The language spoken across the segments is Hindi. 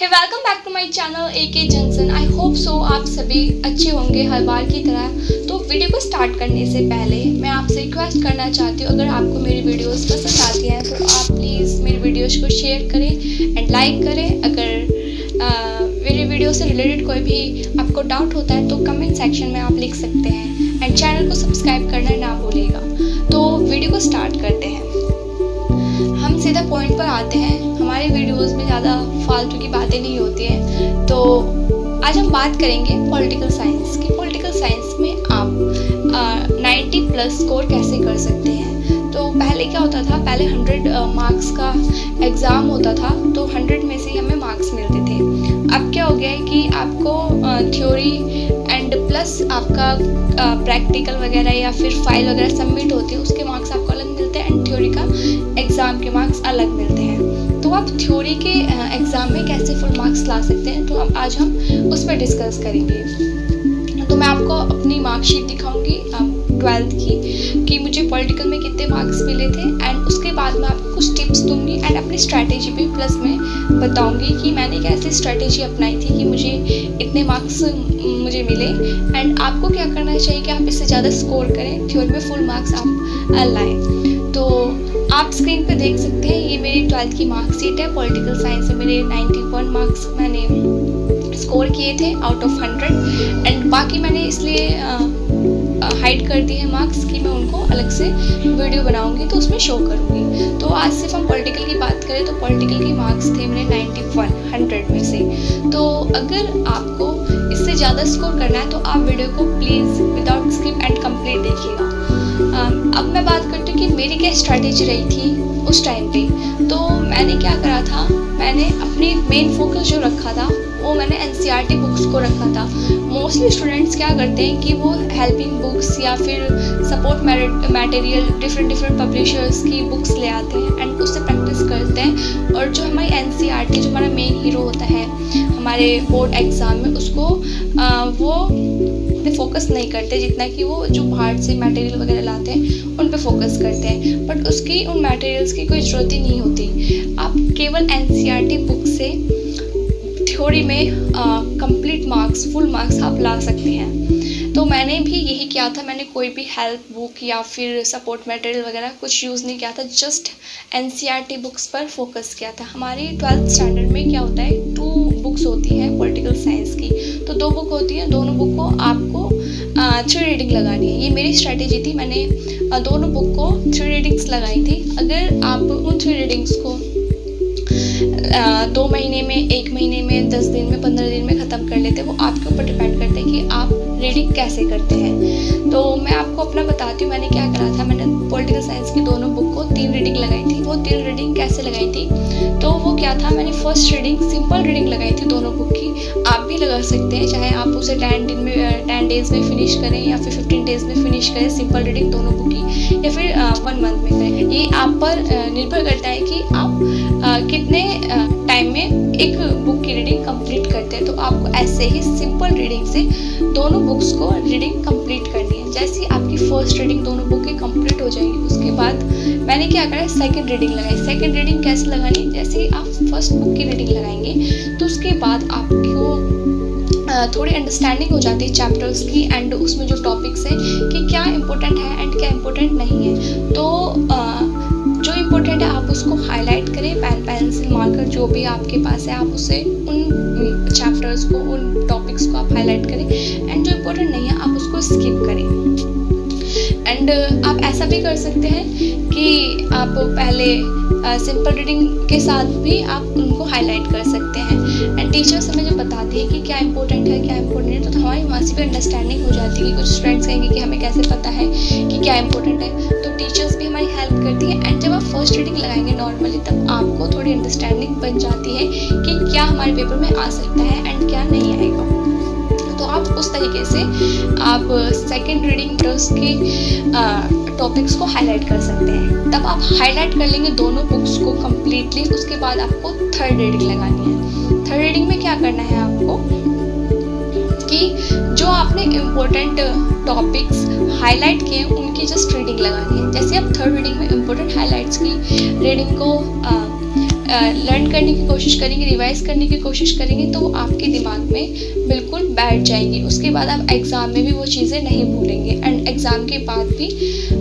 Hey welcome back to my channel AK junction. I hope so आप सभी अच्छे होंगे हर बार की तरह। तो वीडियो को स्टार्ट करने से पहले मैं आपसे रिक्वेस्ट करना चाहती हूँ, अगर आपको मेरी वीडियोस पसंद आती हैं तो आप प्लीज़ मेरी वीडियोस को शेयर करें एंड लाइक करें। अगर मेरी वीडियो से रिलेटेड कोई भी आपको डाउट होता है तो कमेंट सेक्शन में आप लिख सकते हैं एंड चैनल को सब्सक्राइब करना ना भूलिएगा। तो वीडियो को स्टार्ट करते हैं। हम सीधा पॉइंट पर आते हैं। हमारी वीडियोस में ज़्यादा फालतू की बातें नहीं होती हैं। तो आज हम बात करेंगे पॉलिटिकल साइंस की। पॉलिटिकल साइंस में आप 90+ स्कोर कैसे कर सकते हैं। तो पहले क्या होता था, पहले 100 मार्क्स का एग्ज़ाम होता था तो 100 में से ही हमें मार्क्स मिलते थे। अब क्या हो गया है कि आपको थ्योरी एंड प्लस आपका प्रैक्टिकल वगैरह या फिर फाइल वगैरह सबमिट होती है, उसके मार्क्स आपको अलग मिलते हैं एंड थ्योरी का एग्ज़ाम के मार्क्स अलग मिलते हैं। तो आप थ्योरी के एग्ज़ाम में कैसे फुल मार्क्स ला सकते हैं, तो अब आज हम उस पर डिस्कस करेंगे। तो मैं आपको अपनी मार्कशीट दिखाऊंगी 12th की कि मुझे पॉलिटिकल में कितने मार्क्स मिले थे एंड उसके बाद मैं आपको कुछ टिप्स दूंगी एंड अपनी स्ट्रैटेजी भी प्लस में बताऊंगी कि मैंने कैसे स्ट्रैटेजी अपनाई थी कि मुझे इतने मार्क्स मुझे मिले। एंड आपको क्या करना चाहिए कि आप इससे ज़्यादा स्कोर करें, थ्योरी में फुल मार्क्स आप लाएँ। तो आप स्क्रीन पे देख सकते हैं, ये मेरी 12th की मार्कशीट है। पॉलिटिकल साइंस में मेरे 91 मार्क्स मैंने स्कोर किए थे आउट ऑफ 100 एंड बाकी मैंने इसलिए हाइड कर दिए हैं मार्क्स कि मैं उनको अलग से वीडियो बनाऊंगी तो उसमें शो करूंगी। तो आज सिर्फ हम पॉलिटिकल की बात करें तो पॉलिटिकल के मार्क्स थे मेरे 91 100 में से। तो अगर आपको इससे ज़्यादा स्कोर करना है तो आप वीडियो को please without skip and complete देखिएगा। अब मैं बात करती हूँ कि मेरी क्या स्ट्रैटेजी रही थी उस टाइम पे। तो मैंने क्या करा था, मैंने अपनी मेन फोकस जो रखा था वो मैंने NCERT बुक्स को रखा था। मोस्टली स्टूडेंट्स क्या करते हैं कि वो हेल्पिंग बुक्स या फिर सपोर्ट मटेरियल डिफरेंट पब्लिशर्स की बुक्स ले आते हैं एंड उससे प्रैक्टिस करते हैं। और जो हमारी NCERT जो हमारा मेन हीरो होता है हमारे बोर्ड एग्ज़ाम में, उसको वो फोकस नहीं करते जितना कि वो जो बाहर से मटेरियल वगैरह लाते हैं उन पे फोकस करते हैं। बट उसकी उन मटेरियल्स की कोई ज़रूरत ही नहीं होती। आप केवल NCERT बुक से थ्योरी में कंप्लीट मार्क्स फुल मार्क्स आप ला सकते हैं। तो मैंने भी यही किया था। मैंने कोई भी हेल्प बुक या फिर सपोर्ट मटेरियल वगैरह कुछ यूज़ नहीं किया था, जस्ट NCERT बुक्स पर फोकस किया था। हमारी 12th स्टैंडर्ड में क्या होता है, 2 बुक्स होती हैं पॉलिटिकल साइंस की। तो 2 बुक होती हैं, दोनों बुक को आपको 3 रीडिंग लगानी है। ये मेरी स्ट्रैटेजी थी। मैंने दोनों बुक को 3 रीडिंग्स लगाई थी। अगर आप उन 3 रीडिंग्स को 2 महीने में, 1 महीने में, 10 दिन में, 15 दिन में ख़त्म कर लेते हैं, वो आपके ऊपर डिपेंड करते हैं कि आप रीडिंग कैसे करते हैं। तो मैं आपको अपना बताती हूँ मैंने क्या करा था। मैंने पॉलिटिकल साइंस की दोनों बुक को 3 रीडिंग लगाई थी। वो 3 रीडिंग कैसे लगाई थी, तो वो क्या था, मैंने फर्स्ट रीडिंग सिंपल रीडिंग लगाई थी दोनों बुक की। आप भी लगा सकते हैं, चाहे आप उसे 10 डेज़ में फिनिश करें या फिर 15 डेज़ में फिनिश करें सिंपल रीडिंग दोनों बुक की, या फिर 1 मंथ में करें। ये आप पर निर्भर करता है कि आप कितने टाइम में एक बुक की रीडिंग कंप्लीट करते हैं। तो आपको ऐसे ही सिंपल रीडिंग से दोनों बुक्स को रीडिंग कंप्लीट करनी है। जैसे ही आपकी फर्स्ट रीडिंग दोनों बुक की कंप्लीट हो जाएगी, उसके बाद मैंने क्या करा, सेकंड रीडिंग लगाई। सेकंड रीडिंग कैसे लगानी, जैसे ही आप फर्स्ट बुक की रीडिंग लगाएंगे तो उसके बाद आपको थोड़ी अंडरस्टैंडिंग हो जाती है चैप्टर्स की एंड उसमें जो टॉपिक्स हैं कि क्या इम्पोर्टेंट है एंड क्या इम्पोर्टेंट नहीं है। तो जो इम्पोर्टेंट है आप उसको हाईलाइट करें, पेंसिल मार्कर जो भी आपके पास है आप उसे उन चैप्टर्स को, उन टॉपिक्स को आप हाईलाइट करें एंड जो इम्पोर्टेंट नहीं है आप उसको स्किप करें। एंड आप ऐसा भी कर सकते हैं कि आप पहले सिंपल रीडिंग के साथ भी आप उनको हाईलाइट कर सकते हैं। एंड टीचर्स हमें जब बताती है कि क्या इंपॉर्टेंट है क्या इंपॉर्टेंट है, तो हमारी वहाँ से भी अंडरस्टैंडिंग हो जाती है कि कुछ स्टूडेंट्स कहेंगे कि हमें कैसे पता है कि क्या इंपॉर्टेंट है। तो टीचर्स भी हमारी हेल्प करती है एंड जब आप फर्स्ट रीडिंग लगाएंगे नॉर्मली, तब आपको थोड़ी अंडरस्टैंडिंग बन जाती है कि क्या हमारे पेपर में आ सकता है एंड क्या नहीं आएगा। तो आप उस तरीके से आप सेकेंड रीडिंग के टॉपिक्स को हाईलाइट कर सकते हैं। तब आप हाईलाइट कर लेंगे दोनों बुक्स को कम्प्लीटली। उसके बाद आपको थर्ड रीडिंग लगानी है। थर्ड रीडिंग में क्या करना है आपको कि जो आपने इम्पोर्टेंट टॉपिक्स हाईलाइट किए उनकी जस्ट रीडिंग लगानी है। जैसे आप थर्ड रीडिंग में इम्पोर्टेंट हाईलाइट्स की रीडिंग को लर्न करने की कोशिश करेंगे, रिवाइज करने की कोशिश करेंगे तो वो आपके दिमाग में बिल्कुल बैठ जाएंगी। उसके बाद आप एग्ज़ाम में भी वो चीज़ें नहीं भूलेंगे एंड एग्ज़ाम के बाद भी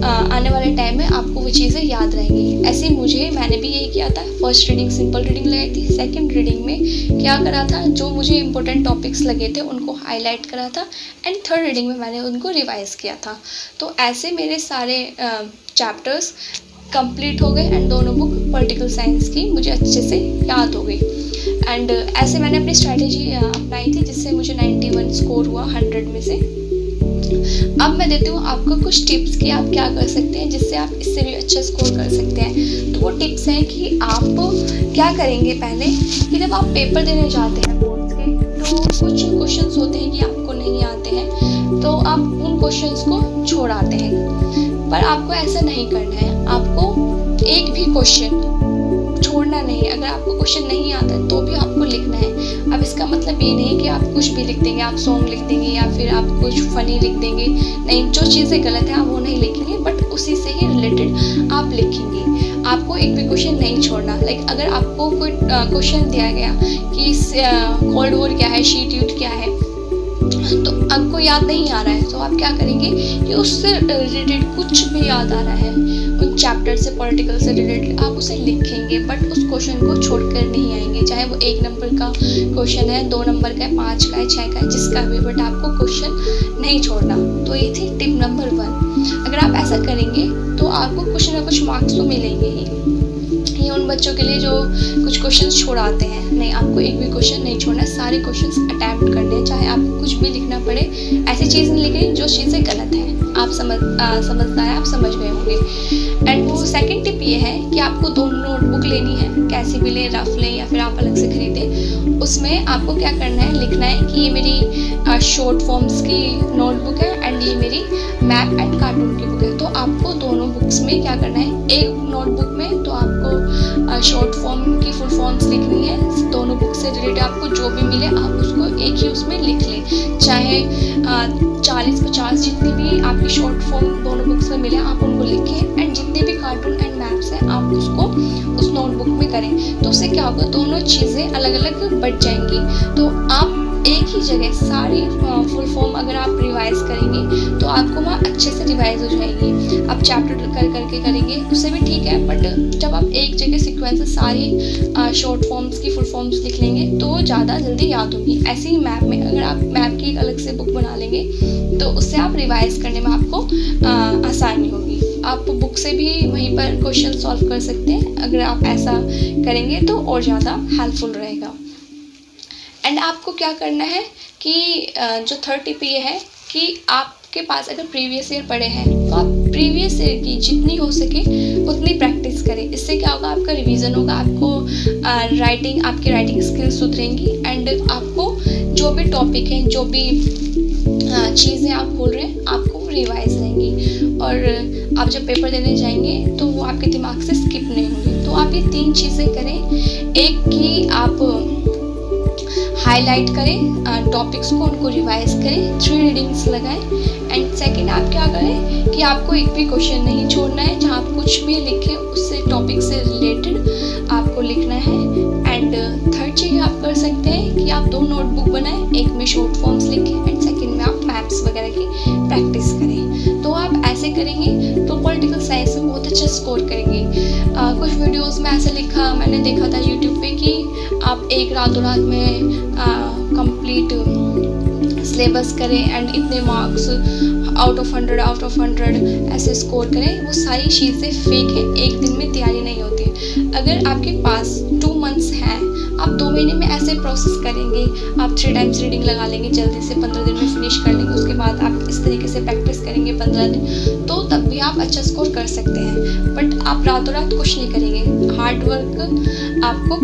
आने वाले टाइम में आपको वो चीज़ें याद रहेंगी। ऐसे मैंने भी यही किया था। फर्स्ट रीडिंग सिंपल रीडिंग लगाई थी, सेकंड रीडिंग में क्या करा था, जो मुझे इंपॉर्टेंट टॉपिक्स लगे थे उनको हाईलाइट करा था एंड थर्ड रीडिंग में मैंने उनको रिवाइज़ किया था। तो ऐसे मेरे सारे चैप्टर्स कंप्लीट हो गए एंड दोनों बुक पॉलिटिकल साइंस की मुझे अच्छे से याद हो गई। एंड ऐसे मैंने अपनी स्ट्रैटेजी अपनाई थी जिससे मुझे 91 स्कोर हुआ 100 में से। अब मैं देती हूँ आपको कुछ टिप्स कि आप क्या कर सकते हैं जिससे आप इससे भी अच्छा स्कोर कर सकते हैं। तो वो टिप्स हैं कि आप क्या करेंगे पहले कि जब आप पेपर देने जाते हैं बोर्ड्स के, तो कुछ क्वेश्चंस होते हैं कि आपको नहीं आते हैं तो आप उन क्वेश्चंस को छोड़ आते हैं, पर आपको ऐसा नहीं करना है। आपको एक भी क्वेश्चन छोड़ना नहीं है। अगर आपको क्वेश्चन नहीं आता है तो भी आपको लिखना है। अब इसका मतलब ये नहीं कि आप कुछ भी लिख देंगे, आप सॉन्ग लिख देंगे या फिर आप कुछ फनी लिख देंगे, नहीं, जो चीज़ें गलत हैं आप वो नहीं लिखेंगे, बट उसी से ही रिलेटेड आप लिखेंगे। आपको एक भी क्वेश्चन नहीं छोड़ना। लाइक अगर आपको कोई क्वेश्चन दिया गया कि कोल्ड वॉर क्या है, शीट यूट क्या है, तो आपको याद नहीं आ रहा है तो आप क्या करेंगे कि उससे रिलेटेड कुछ भी याद आ रहा है उन चैप्टर से, पॉलिटिकल से रिलेटेड, आप उसे लिखेंगे बट उस क्वेश्चन को छोड़कर नहीं आएंगे। चाहे वो 1 नंबर का क्वेश्चन है, 2 नंबर का है, 5 का है, 6 का है, जिसका भी, बट आपको क्वेश्चन नहीं छोड़ना। तो ये थी टिप नंबर 1। अगर आप ऐसा करेंगे तो आपको कुछ ना कुछ मार्क्स तो मिलेंगे ही। ये उन बच्चों के लिए जो कुछ क्वेश्चंस छोड़ाते हैं, नहीं, आपको एक भी क्वेश्चन नहीं छोड़ना है, सारे क्वेश्चंस अटैम्प्ट करने हैं, चाहे आपको कुछ भी लिखना पड़े। ऐसी चीज़ नहीं लिखनी जो चीज़ें गलत हैं। आप समझदार हैं, आप समझ गए होंगे। एंड वो सेकंड टिप ये है कि आपको 2 नोटबुक लेनी है, कैसी भी लें, रफ लें या फिर आप अलग से खरीदें। उसमें आपको क्या करना है, लिखना है कि ये मेरी शॉर्ट फॉर्म्स की नोटबुक है एंड ये मेरी मैप एंड कार्टून की बुक है। तो आपको दोनों बुक्स में क्या करना है, एक नोटबुक में तो आपको शॉर्ट फॉर्म की फुल फॉर्म्स लिखनी है। दोनों बुक से रिलेटेड आपको जो भी मिले आप उसको एक ही उसमें लिख लें, चाहे 40-50 जितनी भी आपकी शॉर्ट फॉर्म दोनों बुक्स में मिले आप उनको लिखें एंड जितने भी कार्टून एंड मैप्स हैं आप उसको उस नोटबुक में करें। तो उससे क्या होगा, दोनों चीज़ें अलग अलग बच जाएंगी। तो आप एक ही जगह सारी फुल फॉर्म अगर आप रिवाइज करेंगे तो आपको वहाँ अच्छे से रिवाइज हो जाएगी। आप चैप्टर करके करेंगे उससे भी ठीक है, बट जब आप एक जगह सीक्वेंस से सारी शॉर्ट फॉर्म्स की फुल फॉर्म्स लिख लेंगे तो वो ज़्यादा जल्दी याद होगी। ऐसे ही मैप में अगर आप मैप की एक अलग से बुक बना लेंगे तो उससे आप रिवाइज करने में आपको आसानी होगी। आप बुक से भी वहीं पर क्वेश्चन सॉल्व कर सकते हैं। अगर आप ऐसा करेंगे तो और ज़्यादा हेल्पफुल रहेगा। एंड आपको क्या करना है कि जो थर्ड टिप ये है कि आपके पास अगर प्रीवियस ईयर पढ़े हैं तो आप प्रीवियस ईयर की जितनी हो सके उतनी प्रैक्टिस करें। इससे क्या होगा, आपका रिवीजन होगा, आपको आपकी राइटिंग स्किल्स सुधरेंगी एंड आपको जो भी टॉपिक हैं, जो भी चीज़ें आप बोल रहे हैं आपको रिवाइज रहेंगी और आप जब पेपर देने जाएंगे तो वो आपके दिमाग से स्किप नहीं होंगे। तो आप ये 3 चीज़ें करें। एक कि आप हाईलाइट करें टॉपिक्स को, उनको रिवाइज करें, 3 रीडिंग्स लगाएं एंड सेकंड आप क्या करें कि आपको एक भी क्वेश्चन नहीं छोड़ना है। जहाँ आप कुछ भी लिखें उससे टॉपिक से रिलेटेड आपको लिखना है। एंड थर्ड चीज़ आप कर सकते हैं कि आप 2 नोटबुक बनाएं, एक में शॉर्ट फॉर्म्स लिखें एंड सेकंड में आप मैप्स वगैरह की प्रैक्टिस करें। तो आप ऐसे करेंगे तो पॉलिटिकल साइंस में बहुत अच्छा स्कोर करेंगे। कुछ वीडियोस में ऐसे लिखा मैंने देखा था यूट्यूब पे कि आप एक रातों रात में कंप्लीट सिलेबस करें एंड इतने मार्क्स आउट ऑफ 100 ऐसे स्कोर करें। वो सारी चीज़ें फेक है, एक दिन में तैयारी नहीं होती। अगर आपके पास 2 मंथ्स हैं, आप 2 महीने में ऐसे प्रोसेस करेंगे, आप 3 टाइम्स रीडिंग लगा लेंगे, जल्दी से 15 दिन में फिनिश कर लेंगे। उसके बाद आप इस तरीके से प्रैक्टिस करेंगे 15 दिन, तो तब भी आप अच्छा स्कोर कर सकते हैं। बट आप रातों रात कुछ नहीं करेंगे। हार्ड वर्क आपको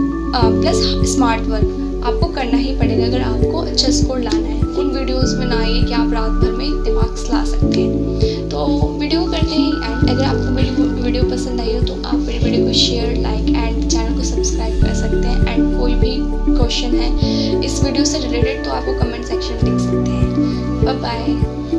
प्लस स्मार्ट वर्क आपको करना ही पड़ेगा अगर आपको अच्छा स्कोर लाना है। उन वीडियोस में ना आइए कि आप रात भर में इतने मार्क्स ला सकते हैं। तो वीडियो करते हैं एंड अगर आपको मेरी वीडियो पसंद आई हो तो आप मेरी वीडियो को शेयर, लाइक एंड चैनल को सब्सक्राइब कर सकते हैं। एंड कोई भी क्वेश्चन है इस वीडियो से रिलेटेड तो आपको कमेंट सेक्शन लिख सकते हैं। Bye bye.